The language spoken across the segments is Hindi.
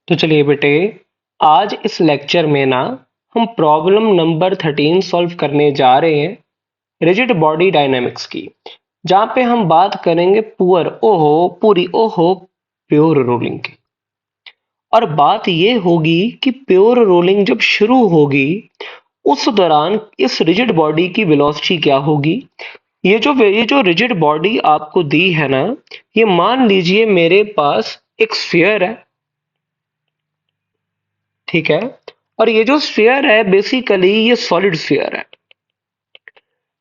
तो चलिए बेटे, आज इस लेक्चर में ना हम प्रॉब्लम नंबर 13 सॉल्व करने जा रहे हैं रिजिड बॉडी डायनेमिक्स की, जहां पे हम बात करेंगे पूरी प्योर रोलिंग की। और बात ये होगी कि प्योर रोलिंग जब शुरू होगी उस दौरान इस रिजिड बॉडी की वेलोसिटी क्या होगी। ये जो रिजिड बॉडी आपको दी है ना, ये मान लीजिए मेरे पास एक स्फीयर है, ठीक है। और ये जो स्फीयर है बेसिकली ये सॉलिड स्फीयर है।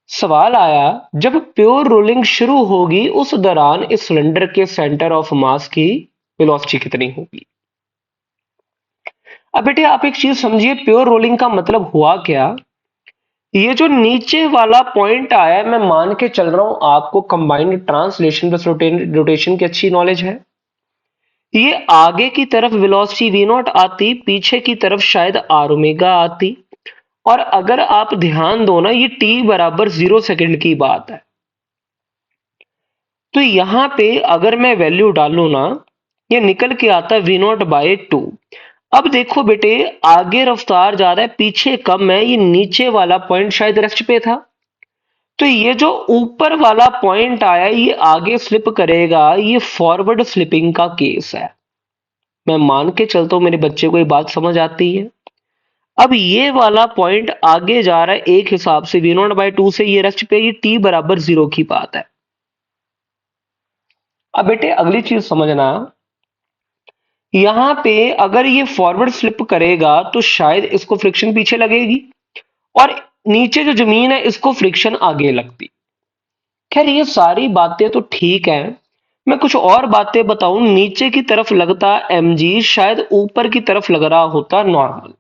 सवाल आया, जब प्योर रोलिंग शुरू होगी उस दौरान इस सिलेंडर के सेंटर ऑफ मास की वेलोसिटी कितनी होगी। अब बेटे आप एक चीज समझिए, प्योर रोलिंग का मतलब हुआ क्या। ये जो नीचे वाला पॉइंट आया, मैं मान के चल रहा हूं आपको कंबाइंड ट्रांसलेशन प्लस रोटेशन की अच्छी नॉलेज है। ये आगे की तरफ वेलोसिटी वी नॉट आती, पीछे की तरफ शायद आर ओमेगा आती। और अगर आप ध्यान दो ना, ये t बराबर 0 सेकंड की बात है। तो यहां पे अगर मैं वैल्यू डालू ना, ये निकल के आता v0/2। अब देखो बेटे, आगे रफ्तार ज्यादा है, पीछे कम है। ये नीचे वाला पॉइंट शायद रेस्ट पे था, तो ये जो ऊपर वाला पॉइंट आया ये आगे स्लिप करेगा। ये फॉरवर्ड स्लिपिंग का केस है। मैं मान के चलता हूं मेरे बच्चे को ये बात समझ आती है। अब ये वाला पॉइंट आगे जा रहा है एक हिसाब से v0/2 से, ये रेस्ट पे, ये t बराबर 0 की बात है। अब बेटे अगली चीज समझना, यहां पे अगर ये फॉरवर्ड स्लिप करेगा तो शायद इसको फ्रिक्शन पीछे लगेगी, और नीचे जो जमीन है इसको फ्रिक्शन आगे लगती। खैर ये सारी बातें तो ठीक है, मैं कुछ और बातें बताऊं। नीचे की तरफ लगता mg शायद ऊपर की तरफ लग रहा होता नॉर्मल।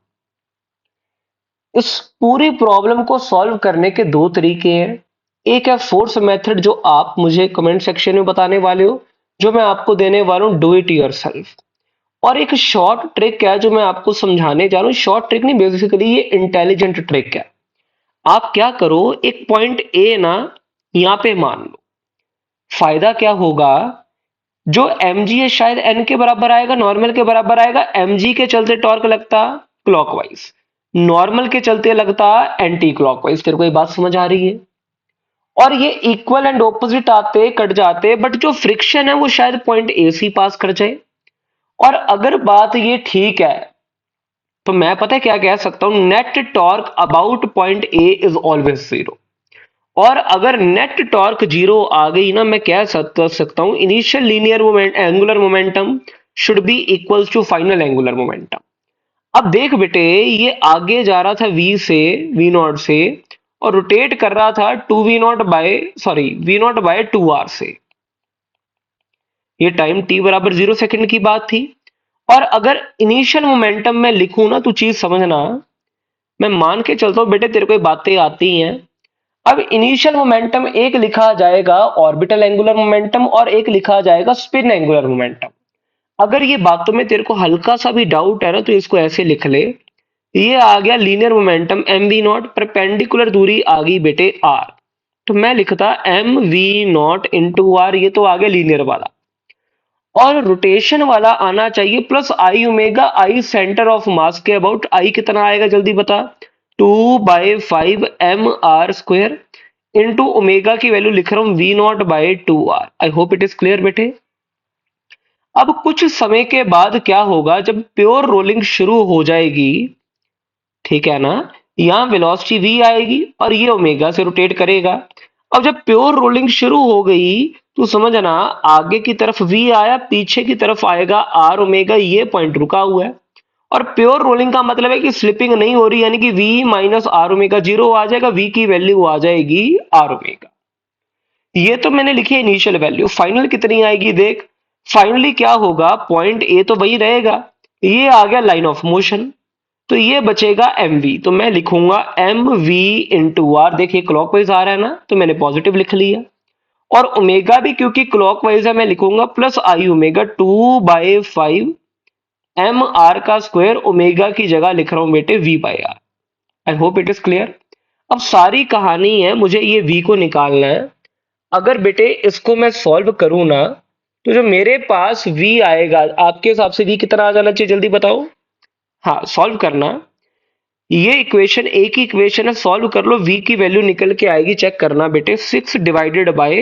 इस पूरी प्रॉब्लम को सॉल्व करने के दो तरीके हैं। एक है फोर्स मेथड, जो आप मुझे कमेंट सेक्शन में बताने वाले हो, जो मैं आपको देने वाला हूं, डू इट योरसेल्फ। और एक शॉर्ट ट्रिक है जो मैं आपको समझाने जा रहा हूं। शॉर्ट ट्रिक नहीं, बेसिकली ये इंटेलिजेंट ट्रिक है। आप क्या करो, एक पॉइंट ए ना यहां पे मान लो। फायदा क्या होगा, जो mg है शायद n के बराबर आएगा, नॉर्मल के बराबर आएगा। mg के चलते टॉर्क लगता क्लॉकवाइज, नॉर्मल के चलते लगता एंटी क्लॉकवाइज। तेरे को ये बात समझ आ रही है। और ये इक्वल एंड ऑपोजिट आते कट जाते, बट जो फ्रिक्शन है वो शायद पॉइंट ए से पास कर जाए। और अगर बात ये ठीक है तो मैं पता है क्या कह सकता हूं, net torque about point A is always 0। और अगर नेट टॉर्क 0 आ गई ना, मैं कह सकता हूं initial linear moment angular momentum should be equals to final angular momentum. अब देख बेटे, ये आगे जा रहा था वी नॉट से, और रोटेट कर रहा था वी नॉट बाय 2r से। ये टाइम t बराबर 0 सेकंड की बात थी। और अगर इनिशियल मोमेंटम में लिखूं ना, तो चीज समझना, मैं मान के चलता हूं बेटे तेरे को ये बातें आती हैं। अब इनिशियल मोमेंटम एक लिखा जाएगा ऑर्बिटल एंगुलर मोमेंटम, और एक लिखा जाएगा स्पिन एंगुलर मोमेंटम। अगर ये बातों में तेरे को हल्का सा भी डाउट है ना, तो इसको ऐसे लिख ले। ये आ गया लीनियर मोमेंटम mv0, परपेंडिकुलर दूरी आ गई बेटे r। तो मैं लिखता mv0 इंटू आर, ये तो आ गया लीनियर वाला। और रोटेशन वाला आना चाहिए plus I omega, I centre of mass के अबाउट। आई कितना आएगा जल्दी बता, 2/5 mr² इंटू ओमेगा की वैल्यू लिख रहा हूं v0/2r। I hope it is clear बेटे। अब कुछ समय के बाद क्या होगा, जब प्योर रोलिंग शुरू हो जाएगी, ठीक है ना, यहां वेलोसिटी v आएगी और ये ओमेगा से रोटेट करेगा। अब जब प्योर रोलिंग शुरू हो गई तो समझना, आगे की तरफ v आया, पीछे की तरफ आएगा r ओमेगा। ये पॉइंट रुका हुआ है। और प्योर रोलिंग का मतलब है कि स्लिपिंग नहीं हो रही, यानी कि v माइनस आर ओमेगा 0 आ जाएगा, v की वैल्यू आ जाएगी r ओमेगा। ये तो मैंने लिखी है इनिशियल वैल्यू। फाइनल कितनी आएगी देख, फाइनली क्या होगा, पॉइंट ए तो वही रहेगा। ये आ गया लाइन ऑफ मोशन, तो ये बचेगा mv। तो मैं लिखूंगा mv इंटू आर। देखिए क्लॉकवाइज आ रहा है ना, तो मैंने पॉजिटिव लिख लिया। और ओमेगा भी क्योंकि क्लॉकवाइज है, मैं लिखूंगा प्लस आई ओमेगा 2/5 mr² ओमेगा की जगह लिख रहा हूं बेटे v/r। I hope it is clear. अब सारी कहानी है, मुझे ये v को निकालना है। अगर बेटे इसको मैं सॉल्व करूं ना, तो जो मेरे पास v आएगा, आपके हिसाब से v कितना आ जाना चाहिए, जल्दी बताओ। हाँ, सॉल्व करना। ये इक्वेशन एक ही इक्वेशन है, सॉल्व कर लो, v की वैल्यू निकल के आएगी, चेक करना बेटे, 6 divided by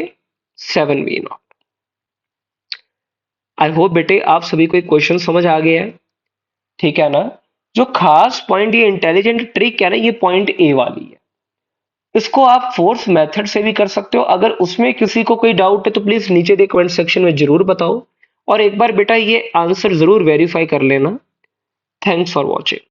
7v0। I hope बेटे आप सभी को एक क्वेश्चन समझ आ गया है, ठीक है ना। जो खास पॉइंट, ये इंटेलिजेंट ट्रिक है ना, ये पॉइंट ए वाली है। इसको आप फोर्स मेथड से भी कर सकते हो। अगर उसमें किसी को कोई डाउट है तो प्लीज नीचे दे कमेंट सेक्शन में जरूर बताओ, और एक बार बेटा ये आंसर जरूर वेरीफाई कर लेना। Thanks for watching.